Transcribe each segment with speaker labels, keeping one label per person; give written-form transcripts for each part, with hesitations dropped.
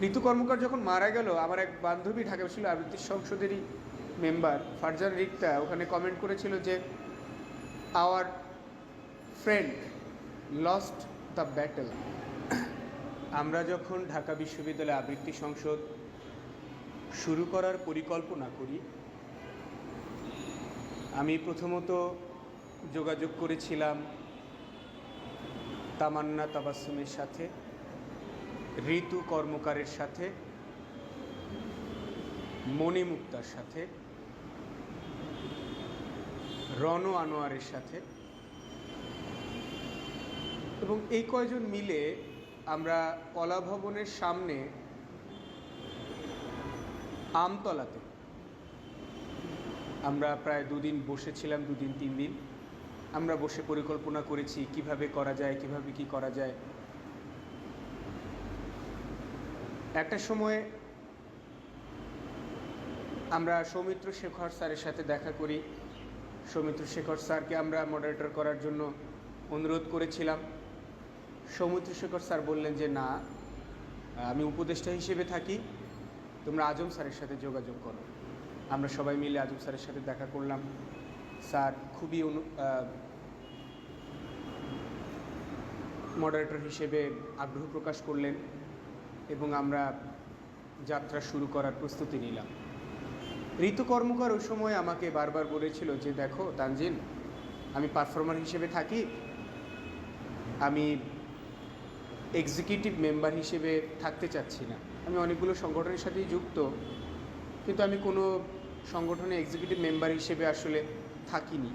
Speaker 1: ঋতু কর্মকার যখন মারা গেল, আমার এক বান্ধবী ঢাকা বিশ্ববিদ্যালয় আবৃত্তি সংসদেরই মেম্বার ফারজান রিক্তা ওখানে কমেন্ট করেছিল যে our friend lost the battle. আমরা যখন ঢাকা বিশ্ববিদ্যালয়ে আবৃত্তি সংসদ শুরু করার পরিকল্পনা করি, আমি প্রথমত যোগাযোগ করেছিলাম তামান্না তাবাসসুমের সাথে, ঋতু কর্মকারের সাথে, মণি মুক্তার সাথে, রণ আনোয়ারের সাথে, এবং এই কয়জন মিলে আমরা কলা ভবনের সামনে আমতলাতে আমরা প্রায় 2 দিন বসেছিলাম, 2 দিন 3 দিন আমরা বসে পরিকল্পনা করেছি কিভাবে করা যায়, কিভাবে কি করা যায়। একটা সময়ে আমরা সৌমিত্র শেখর স্যারের সাথে দেখা করি। সৌমিত্র শেখর স্যারকে আমরা মডারেটর করার জন্য অনুরোধ করেছিলাম। সৌমিত্র শেখর স্যার বললেন যে না, আমি উপদেষ্টা হিসেবে থাকি, তোমরা আজম স্যারের সাথে যোগাযোগ করো। আমরা সবাই মিলে আজম স্যারের সাথে দেখা করলাম। স্যার খুবই মডারেটর হিসেবে আগ্রহ প্রকাশ করলেন এবং আমরা যাত্রা শুরু করার প্রস্তুতি নিলাম। ঋতু কর্মকার ওই সময় আমাকে বারবার বলেছিল যে দেখো তানজিন, আমি পারফর্মার হিসেবে থাকি, আমি এক্সিকিউটিভ মেম্বার হিসেবে থাকতে চাচ্ছি না। আমি অনেকগুলো সংগঠনের সাথেই যুক্ত, কিন্তু আমি কোনো সংগঠনে এক্সিকিউটিভ মেম্বার হিসেবে আসলে থাকিনি।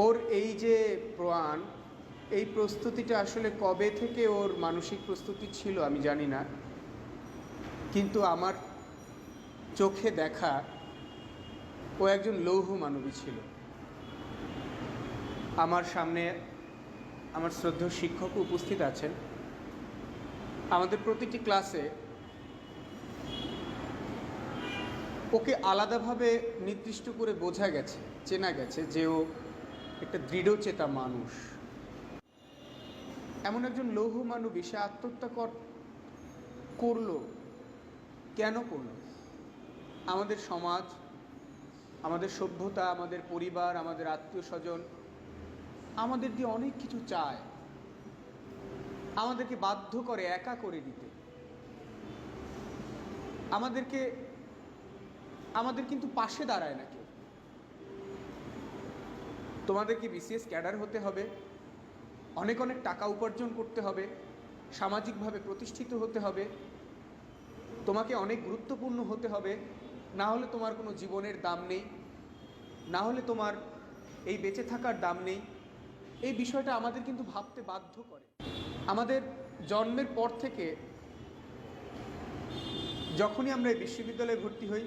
Speaker 1: ওর এই যে প্রয়াণ, এই প্রস্তুতিটা আসলে কবে থেকে ওর মানসিক প্রস্তুতি ছিল আমি জানি না, কিন্তু আমার চোখে দেখা ও একজন লৌহ মানবী ছিল। আমার সামনে আমার শ্রদ্ধেয় শিক্ষক উপস্থিত আছেন। আমাদের প্রতিটি ক্লাসে ওকে আলাদাভাবে নির্দিষ্ট করে বোঝা গেছে, চেনা গেছে যে ও একটা দৃঢ়চেতা মানুষ। এমন একজন লৌহ মানবী, সে আত্মহত্যা করলো কেন করলো? আমাদের সমাজ, আমাদের সভ্যতা, আমাদের পরিবার, আমাদের আত্মীয় স্বজন আমাদের দিয়ে অনেক কিছু চায়, আমাদেরকে বাধ্য করে একা করে দিতে। আমাদের কিন্তু পাশে দাঁড়ায় না কেউ। তোমাদেরকে বিসিএস ক্যাডার হতে হবে, অনেক অনেক টাকা উপার্জন করতে হবে, সামাজিকভাবে প্রতিষ্ঠিত হতে হবে, তোমাকে অনেক গুরুত্বপূর্ণ হতে হবে, না হলে তোমার কোনো জীবনের দাম নেই, না হলে তোমার এই বেঁচে থাকার দাম নেই। এই বিষয়টা আমাদের কিন্তু ভাবতে বাধ্য করে। আমাদের জন্মের পর থেকে যখনই আমরা এই বিশ্ববিদ্যালয়ে ভর্তি হই,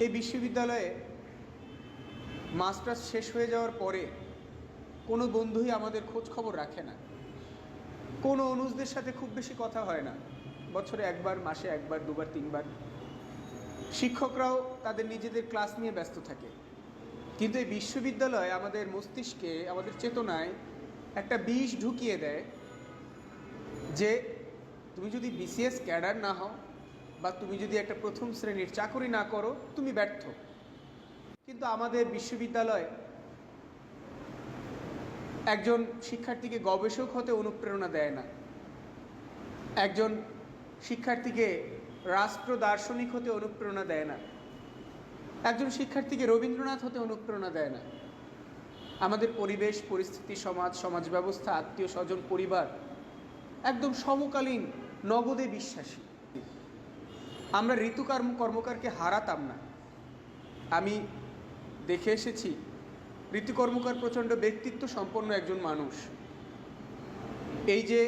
Speaker 1: এই বিশ্ববিদ্যালয়ে মাস্টার্স শেষ হয়ে যাওয়ার পরে কোনো বন্ধুই আমাদের খোঁজ খবর রাখে না, কোনো অনুজদের সাথে খুব বেশি কথা হয় না, বছরে একবার, মাসে একবার, 2বার, 3বার। শিক্ষকরাও তাদের নিজেদের ক্লাস নিয়ে ব্যস্ত থাকে। কিন্তু এই বিশ্ববিদ্যালয় আমাদের মস্তিষ্কে, আমাদের চেতনায় একটা বিষ ঢুকিয়ে দেয় যে তুমি যদি বিসিএস ক্যাডার না হও বা তুমি যদি একটা প্রথম শ্রেণীর চাকরি না করো, তুমি ব্যর্থ। কিন্তু আমাদের বিশ্ববিদ্যালয় একজন শিক্ষার্থীকে গবেষক হতে অনুপ্রেরণা দেয় না, একজন শিক্ষার্থীকে রাষ্ট্র দার্শনিক হতে অনুপ্রেরণা দেয় না, একজন শিক্ষার্থীকে রবীন্দ্রনাথ হতে অনুপ্রেরণা দেয় না। আমাদের পরিবেশ, পরিস্থিতি, সমাজ ব্যবস্থা, আত্মীয় স্বজন, পরিবার একদম সমকালীন নগদে বিশ্বাসী। আমরা ঋতু কর্মকারকে হারাতাম না। আমি দেখে এসেছি ঋতু কর্মকার প্রচণ্ড ব্যক্তিত্ব সম্পন্ন একজন মানুষ। এই যে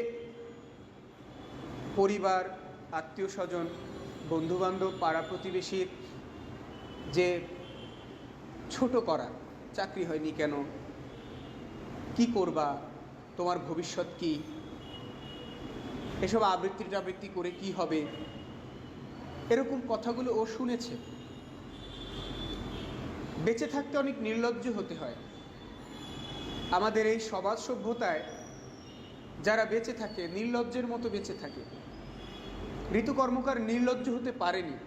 Speaker 1: পরিবার, আত্মীয় স্বজন, বন্ধুবান্ধব, পাড়া প্রতিবেশীর যে ছোট করা, চাকরি হয়নি কেন, কি করবা, তোমার ভবিষ্যৎ কি, এসব আবৃত্তি করে কি হবে, এরকম কথাগুলো ও শুনেছে। বেঁচে থাকতে অনেক নির্লজ্জ হতে হয়। আমাদের এই সমাজ সভ্যতায় যারা বেঁচে থাকে নির্লজ্জের মতো বেঁচে থাকে। ঋতু কর্মকার নির্লজ্জ হতে পারেনি,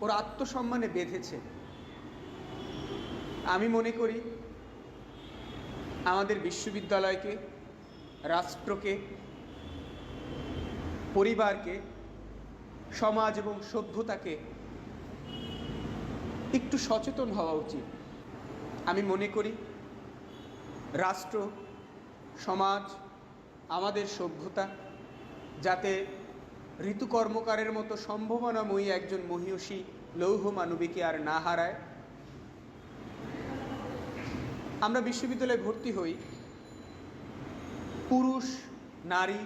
Speaker 1: ওর আত্মসম্মানে বেঁধেছে। আমি মনে করি আমাদের বিশ্ববিদ্যালয়কে, রাষ্ট্রকে, পরিবারকে, সমাজ এবং সভ্যতাকে একটু সচেতন হওয়া উচিত। আমি মনে করি রাষ্ট্র, সমাজ, আমাদের সভ্যতা যাতে ঋতু কর্মকারের মতো সম্ভাবনাময়ী একজন মহীয়সী লৌহ মানবীকে আর না হারায়। আমরা বিশ্ববিদ্যালয়ে ভর্তি হই, পুরুষ নারী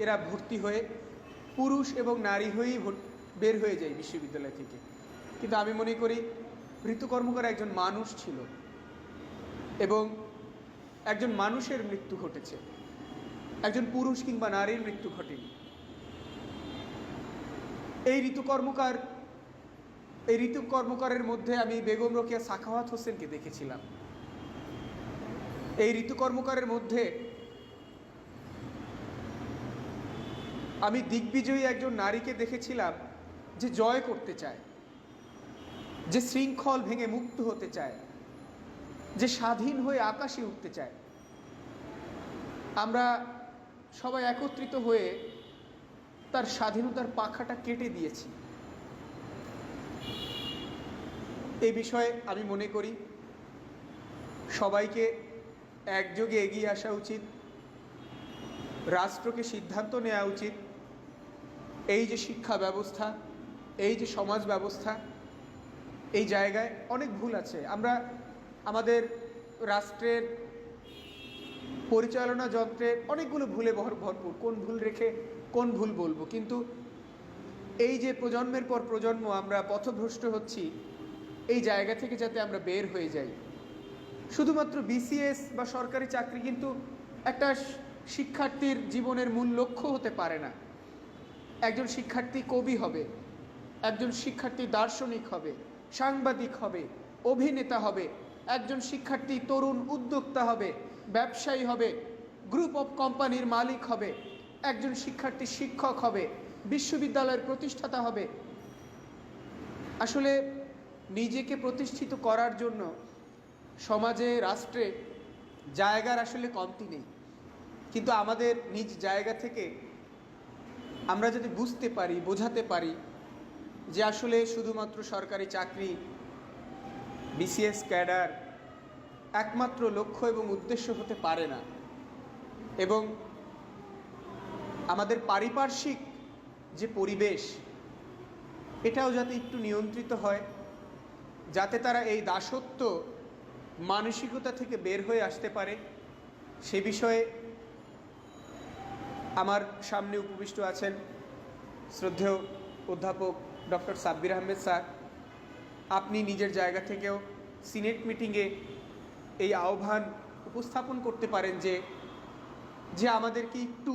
Speaker 1: এরা ভর্তি হয়ে পুরুষ এবং নারী হয়েই বের হয়ে যায় বিশ্ববিদ্যালয় থেকে। কিন্তু আমি মনে করি ঋতু কর্মকার একজন মানুষ ছিল এবং একজন মানুষের মৃত্যু ঘটেছে, একজন পুরুষ কিংবা নারীর মৃত্যু ঘটেনি। এই ঋতু কর্মকারের মধ্যে আমি বেগম রোকেয়া সাখাওয়াত হোসেনকে দেখেছিলাম। এই ঋতু কর্মকারের মধ্যে আমি দিগ্বিজয়ী একজন নারীকে দেখেছিলাম যে জয় করতে চায়, যে শৃঙ্খল ভেঙে মুক্ত হতে চায়, যে স্বাধীন হয়ে আকাশে উঠতে চায়। আমরা সবাই একত্রিত হয়ে তার স্বাধীনতার পাখাটা কেটে দিয়েছি। এই বিষয়ে আমি মনে করি সবাইকে একযোগে এগিয়ে আসা উচিত, রাষ্ট্রকে সিদ্ধান্ত নেওয়া উচিত। এই যে শিক্ষা ব্যবস্থা, এই যে সমাজ ব্যবস্থা, এই জায়গায় অনেক ভুল আছে। আমরা আমাদের রাষ্ট্রের পরিচালনা যন্ত্রের অনেকগুলো ভুলে ভরপুর। কোন ভুল রেখে কোন ভুল বলবো, কিন্তু এই যে প্রজন্মের পর প্রজন্ম আমরা পথভ্রষ্ট হচ্ছি, এই জায়গা থেকে যাতে আমরা বের হয়ে যাই। শুধুমাত্র বিসিএস বা সরকারি চাকরি কিন্তু একটা শিক্ষার্থীর জীবনের মূল লক্ষ্য হতে পারে না। একজন শিক্ষার্থী কবি হবে, একজন শিক্ষার্থী দার্শনিক হবে, সাংবাদিক হবে, অভিনেতা হবে, একজন শিক্ষার্থী তরুণ উদ্যোক্তা হবে, ব্যবসায়ী হবে, গ্রুপ অফ কোম্পানির মালিক হবে, একজন শিক্ষার্থী শিক্ষক হবে, বিশ্ববিদ্যালয়ের প্রতিষ্ঠাতা হবে। আসলে নিজেকে প্রতিষ্ঠিত করার জন্য সমাজে, রাষ্ট্রে জায়গার আসলে কমতি নেই। কিন্তু আমাদের নিজ জায়গা থেকে আমরা যদি বুঝতে পারি, বোঝাতে পারি যে আসলে শুধুমাত্র সরকারি চাকরি, বিসিএস ক্যাডার একমাত্র লক্ষ্য এবং উদ্দেশ্য হতে পারে না, এবং আমাদের পারিপার্শ্বিক যে পরিবেশ এটাও যাতে একটু নিয়ন্ত্রিত হয়, যাতে তারা এই দাসত্ব মানসিকতা থেকে বের হয়ে আসতে পারে, সে বিষয়ে আমার সামনে উপবিষ্ট আছেন শ্রদ্ধেয় অধ্যাপক ডক্টর সাব্বির আহমেদ স্যার। আপনি নিজের জায়গা থেকেও সিনেট মিটিংয়ে এই আহ্বান উপস্থাপন করতে পারেন যে আমাদেরকে একটু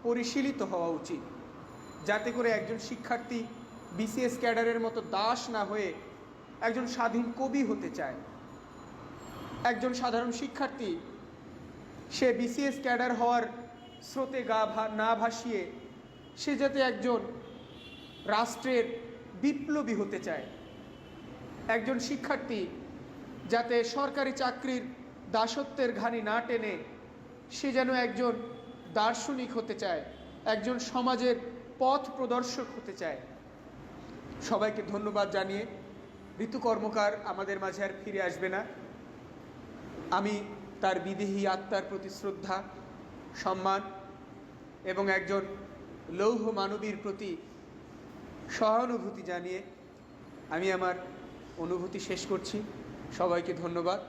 Speaker 1: পরিশীলিত হওয়া উচিত, যাতে করে একজন শিক্ষার্থী বিসিএস ক্যাডারের মতো দাস না হয়ে একজন স্বাধীন কবি হতে চায়। একজন সাধারণ শিক্ষার্থী সে বিসিএস ক্যাডার হওয়ার স্রোতে না ভাসিয়ে সে যাতে একজন রাষ্ট্রের বিপ্লবী হতে চায়। একজন শিক্ষার্থী যাতে সরকারি চাকরির দাসত্বের ঘানি না টেনে সে যেন একজন দার্শনিক হতে চায়, একজন সমাজের পথ প্রদর্শক হতে চায়। সবাইকে ধন্যবাদ জানিয়ে, ঋতু কর্মকার আমাদের মাঝে আর ফিরে আসবে না। আমি তার বিদেহী আত্মার প্রতি শ্রদ্ধা, সম্মান এবং একজন লৌহ মানবীর প্রতি সহানুভূতি জানিয়ে আমি আমার অনুভূতি শেষ করছি। সবাইকে ধন্যবাদ।